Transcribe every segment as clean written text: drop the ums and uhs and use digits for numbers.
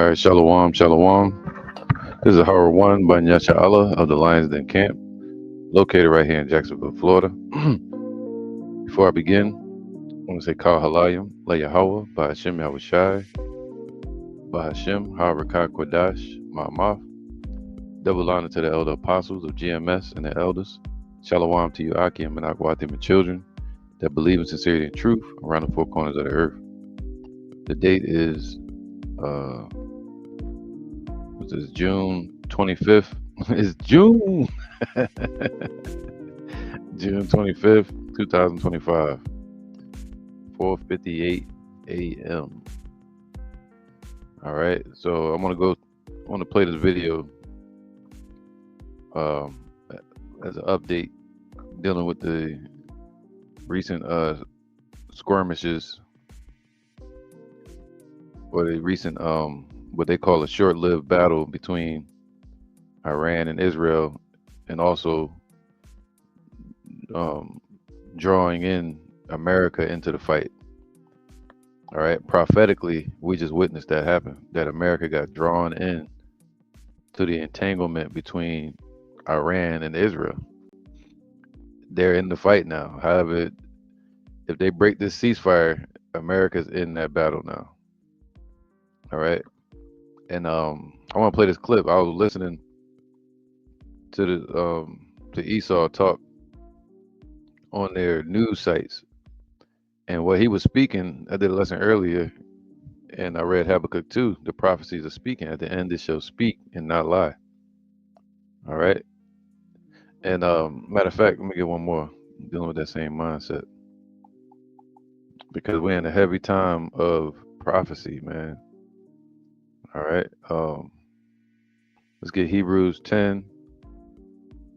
All right, Shalom, Shalom. This is Horror One by Nyasha Allah of the Lions Den Camp, located right here in Jacksonville, Florida. Before I begin, I want to say Kal Halayim, La Yahweh, by Hashem Yahushai, by Hashem, Harakah Kodash, Ma'amaf. Double honor to the elder apostles of GMS and the elders. Shalom to you, Aki and Menakwatim and children that believe in sincerity and truth around the four corners of the earth. The date is what's this, June 25th. It's June. June 25th, 2025. 4:58 a.m. All right. So I want to play this video as an update dealing with the recent skirmishes, or the recent what they call a short-lived battle between Iran and Israel, and also drawing in America into the fight. All right, prophetically, we just witnessed that happen, that America got drawn in to the entanglement between Iran and Israel. They're in the fight now. However, if they break this ceasefire, America's in that battle now. All right. And I want to play this clip. I was listening to to Esau talk on their news sites, and what he was speaking, I did a lesson earlier, and I read Habakkuk 2. The prophecies are speaking. At the end, it shall speak and not lie. All right. And matter of fact, let me get one more dealing with that same mindset, because we're in a heavy time of prophecy, man. All right. Let's get Hebrews 10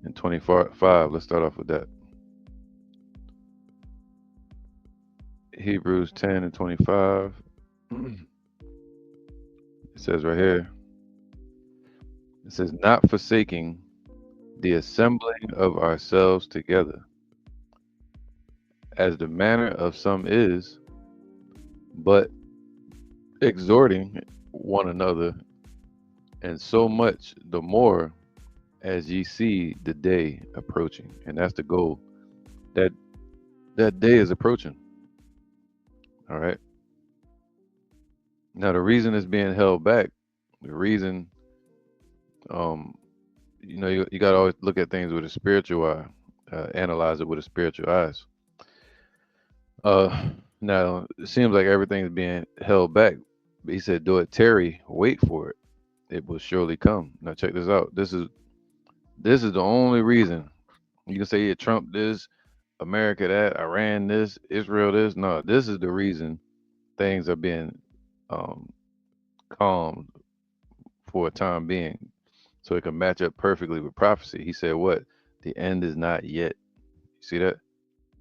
and 25. Let's start off with that. Hebrews 10 and 25. It says right here, it says, not forsaking the assembling of ourselves together, as the manner of some is, but exhorting one another, and so much the more as ye see the day approaching. And that's the goal. That day is approaching. All right. Now the reason it's being held back, the reason, you got to always look at things with a spiritual eye, analyze it with a spiritual eyes. Now it seems like everything's being held back. But he said, "Do it, tarry, wait for it. It will surely come." Now check this out. This is the only reason. You can say, yeah, Trump this, America that, Iran this, Israel this. No, this is the reason things are being calmed for a time being, so it can match up perfectly with prophecy. He said, what? The end is not yet. You see that?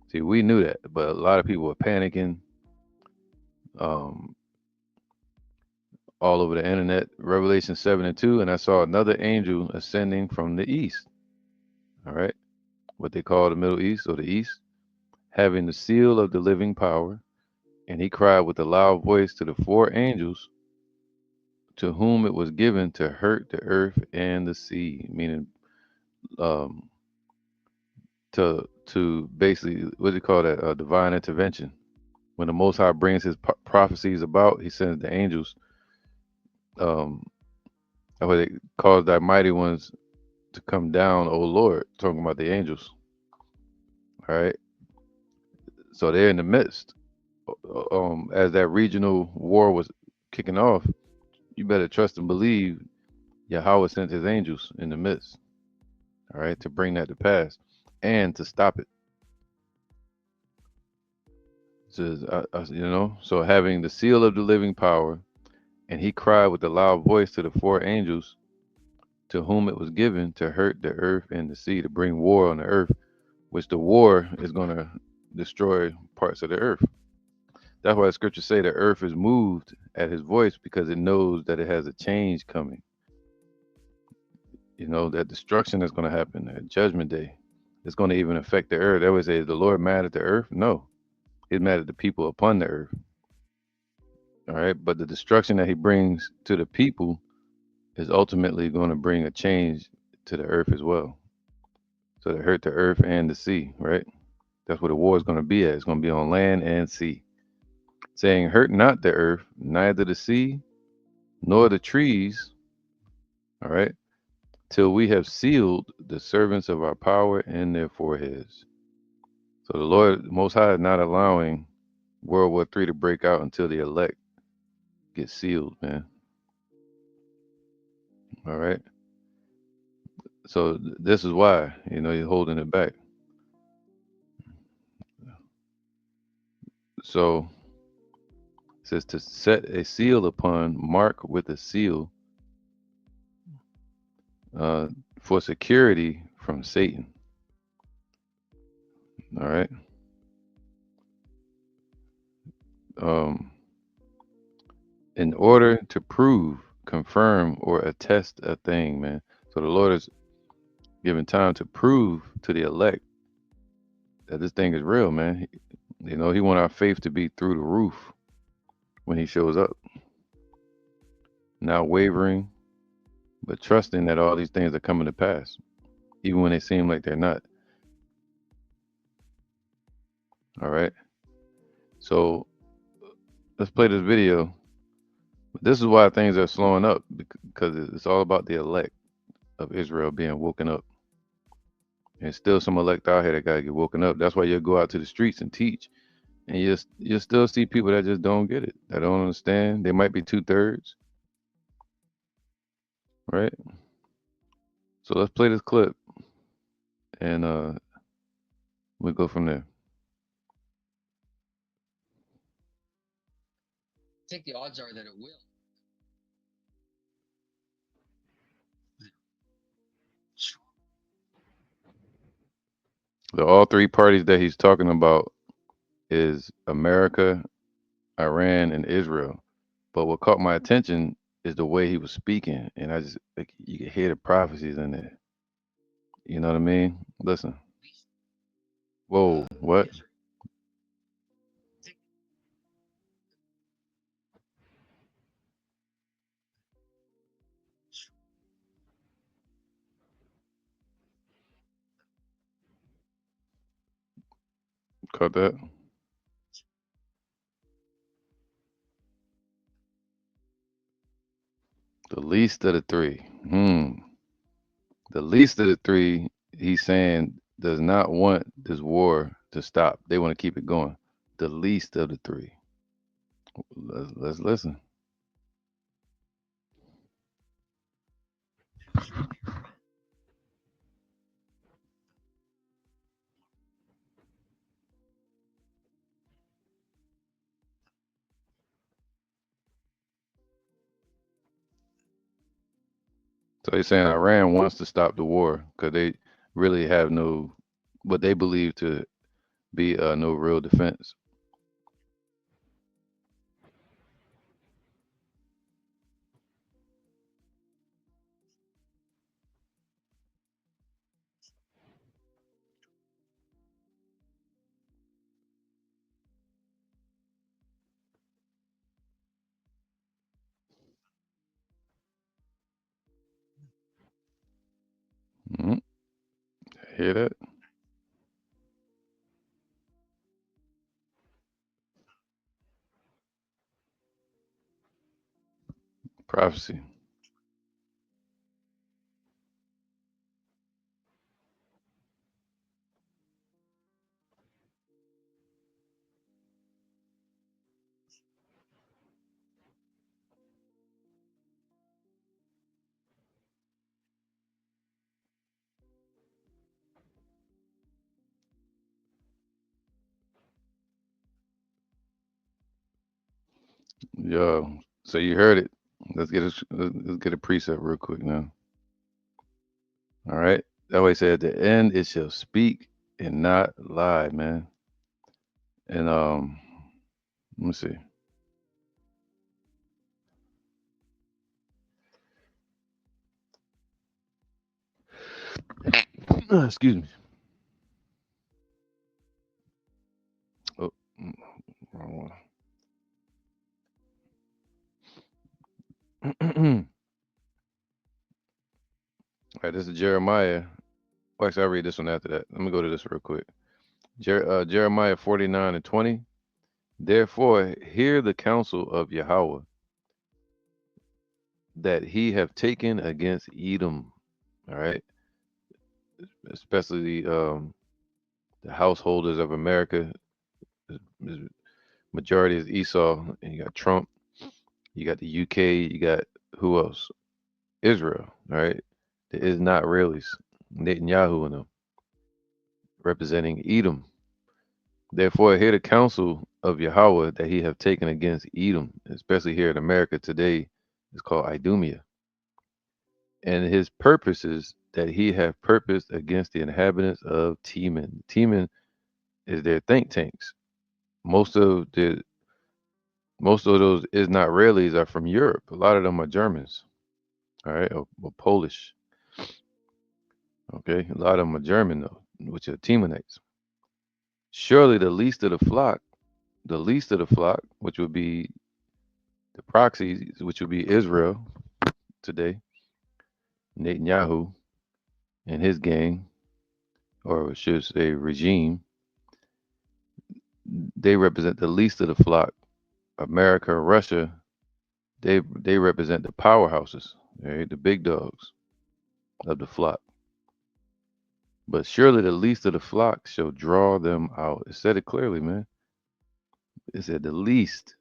See, we knew that, but a lot of people were panicking all over the internet. Revelation 7 and 2, and I saw another angel ascending from the east. All right. What they call the Middle East, or the East, having the seal of the living power. And he cried with a loud voice to the four angels to whom it was given to hurt the earth and the sea, meaning to basically, what do you call that? Divine intervention. When the Most High brings his prophecies about, he sends the angels. What they cause thy mighty ones to come down, O Lord, talking about the angels. All right. So they're in the midst. As that regional war was kicking off, you better trust and believe Yahweh sent his angels in the midst, all right, to bring that to pass and to stop it. So having the seal of the living power, and he cried with a loud voice to the four angels to whom it was given to hurt the earth and the sea, to bring war on the earth, which the war is going to destroy parts of the earth. That's why the scriptures say the earth is moved at his voice, because it knows that it has a change coming. That destruction is going to happen at Judgment Day. It's going to even affect the earth. They always say, is the Lord mad at the earth? No, he's mad at the people upon the earth. All right. But the destruction that he brings to the people is ultimately going to bring a change to the earth as well. So they hurt the earth and the sea, right? That's what the war is going to be at. It's going to be on land and sea. Saying, hurt not the earth, neither the sea, nor the trees, all right, till we have sealed the servants of our power in their foreheads. So the Lord Most High is not allowing World War III to break out until the elect get sealed, man. All right. So this is why, you're holding it back. So it says to set a seal upon, mark with a seal, uh, for security from Satan. All right. Um, in order to prove, confirm, or attest a thing, man. So the Lord is giving time to prove to the elect that this thing is real, man. He want our faith to be through the roof when he shows up. Not wavering, but trusting that all these things are coming to pass, even when they seem like they're not. All right. So let's play this video. This is why things are slowing up, because it's all about the elect of Israel being woken up. And still some elect out here that gotta get woken up. That's why you'll go out to the streets and teach, and you still see people that just don't get it, that don't understand. They might be 2/3, right? So let's play this clip, and we'll go from there. I think the odds are that it will. All three parties that he's talking about is America, Iran, and Israel. But what caught my attention is the way he was speaking, and I just like you could hear the prophecies in there. You know what I mean? Listen. Whoa, what? Caught that? The least of the three. The least of the three, he's saying, does not want this war to stop. They want to keep it going. The least of the three. Let's listen. So he's saying Iran wants to stop the war because they really have no, what they believe to be no real defense. Mhm. Hear that? Prophecy. Yo, so you heard it. Let's get a precept real quick now. All right. That way, say at the end it shall speak and not lie, man. And let me see. Excuse me. Oh, wrong one. All right, this is Jeremiah. Well, actually, I'll read this one after that. Let me go to this real quick. Jeremiah 49 and 20. Therefore, hear the counsel of Yahweh that he have taken against Edom. All right, especially the householders of America. Majority is Esau, and you got Trump, you got the UK, you got who else? Israel, all right? It is not Israelis, Netanyahu and them, representing Edom. Therefore, hear the counsel of Yahweh that he have taken against Edom, especially here in America today, is called Idumea. And his purposes that he have purposed against the inhabitants of Teman. Teman is their think tanks. Most of the most of those is not Israelis are from Europe. A lot of them are Germans, all right, or Polish. Okay, a lot of them are German though, which are Temanites. Surely the least of the flock, which would be the proxies, which would be Israel today, Netanyahu and his gang, or I should say regime, they represent the least of the flock. America, Russia, they represent the powerhouses, right? The big dogs of the flock. But surely the least of the flock shall draw them out. It said it clearly, man. It said the least.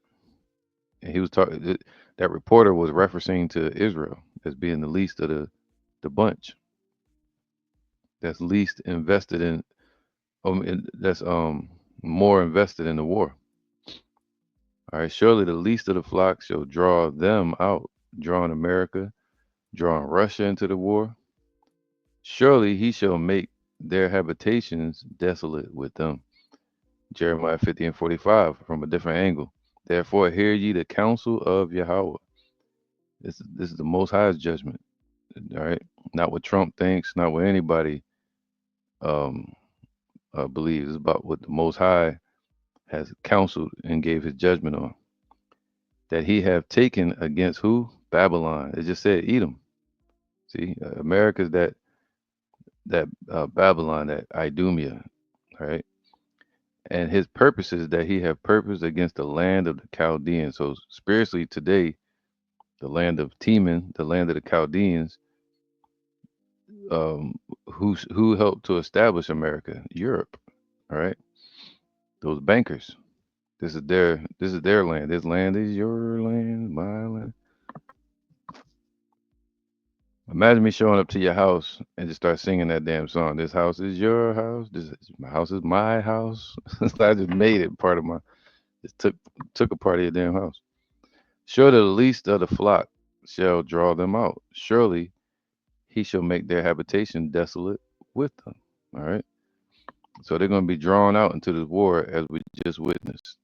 And he was talking, that reporter was referencing to Israel as being the least of the bunch that's least invested in, that's more invested in the war. All right, surely the least of the flock shall draw them out, drawing America, drawing Russia into the war. Surely he shall make their habitations desolate with them. Jeremiah 50 and 45 from a different angle. Therefore, hear ye the counsel of Yahweh. This is the Most High's judgment. All right, not what Trump thinks, not what anybody um, believes. It's about what the Most High has counseled and gave his judgment on. That he have taken against who? Babylon. It just said Edom. See, America's that Babylon, that Idumea, all right? And his purposes that he have purposed against the land of the Chaldeans. So spiritually today, the land of Teman, the land of the Chaldeans, um, who helped to establish America? Europe, all right? Those bankers. This is their land. This land is your land, my land. Imagine me showing up to your house and just start singing that damn song. This house is your house. My house is my house. I just made it part of my. Just took a part of your damn house. Surely the least of the flock shall draw them out. Surely he shall make their habitation desolate with them. All right. So they're going to be drawn out into this war as we just witnessed.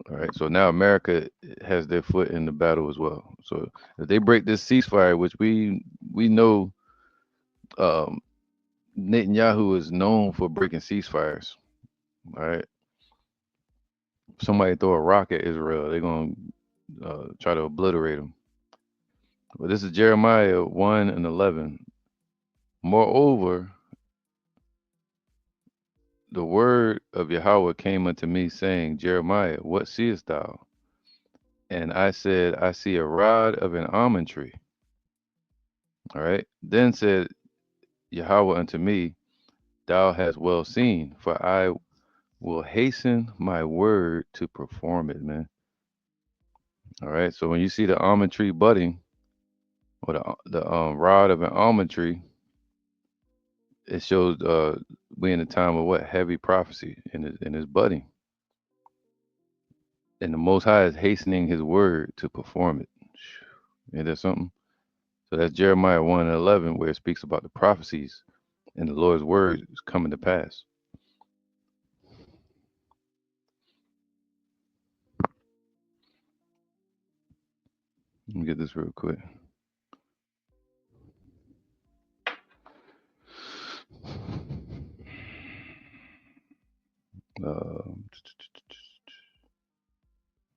All right. So now America has their foot in the battle as well. So if they break this ceasefire, which we know um, Netanyahu is known for breaking ceasefires. All right. If somebody throw a rock at Israel, they're going to try to obliterate them. But this is Jeremiah 1 and 11. Moreover, the word of Yahweh came unto me, saying, Jeremiah, what seest thou? And I said, I see a rod of an almond tree. All right. Then said Yahweh unto me, thou hast well seen, for I will hasten my word to perform it, man. All right. So when you see the almond tree budding, or the rod of an almond tree, it shows we in a time of what? Heavy prophecy in his budding. And the Most High is hastening his word to perform it. Ain't that something? So that's Jeremiah 1 and 11, where it speaks about the prophecies and the Lord's word is coming to pass. Let me get this real quick. Uh,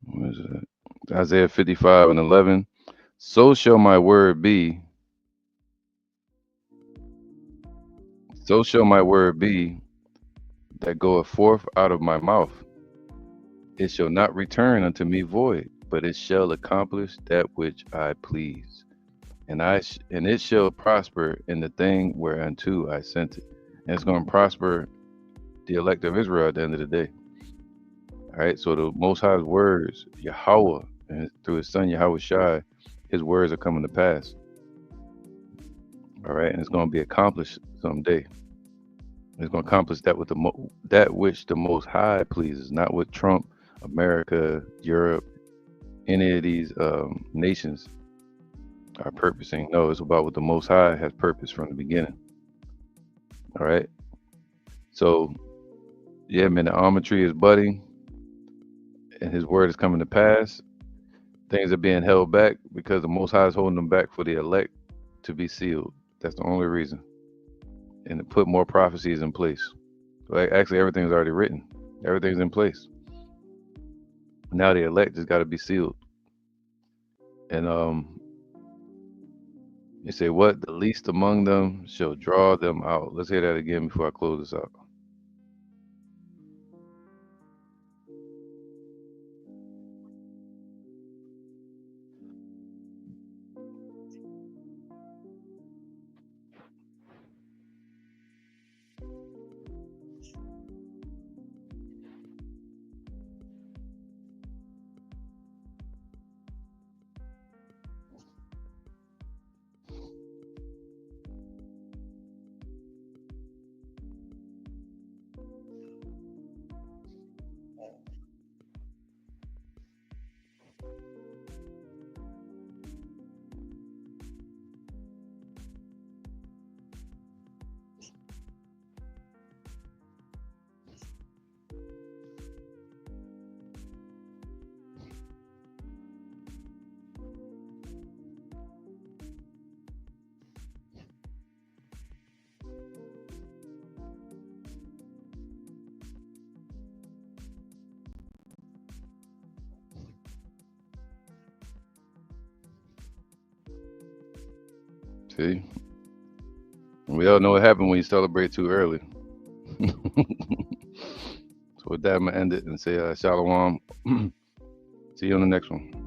what is it? Isaiah 55 and 11. So shall my word be, so shall my word be that goeth forth out of my mouth. It shall not return unto me void, but it shall accomplish that which I please. And it shall prosper in the thing whereunto I sent it. And it's going to prosper the elect of Israel at the end of the day. All right. So the Most High's words, Yahweh, and through His Son Yahweh Shai, His words are coming to pass. All right, and it's going to be accomplished someday. It's going to accomplish that with that which the Most High pleases, not what Trump, America, Europe, any of these nations are purposing. No, it's about what the Most High has purposed from the beginning. All right. So, yeah, man, the almond tree is budding, and His word is coming to pass. Things are being held back because the Most High is holding them back for the elect to be sealed. That's the only reason, and to put more prophecies in place. Like actually, everything's already written. Everything's in place. Now the elect just got to be sealed. And you say, what? The least among them shall draw them out. Let's hear that again before I close this out. See, we all know what happened when you celebrate too early. So with that, I'm gonna end it and say shalom. See you on the next one.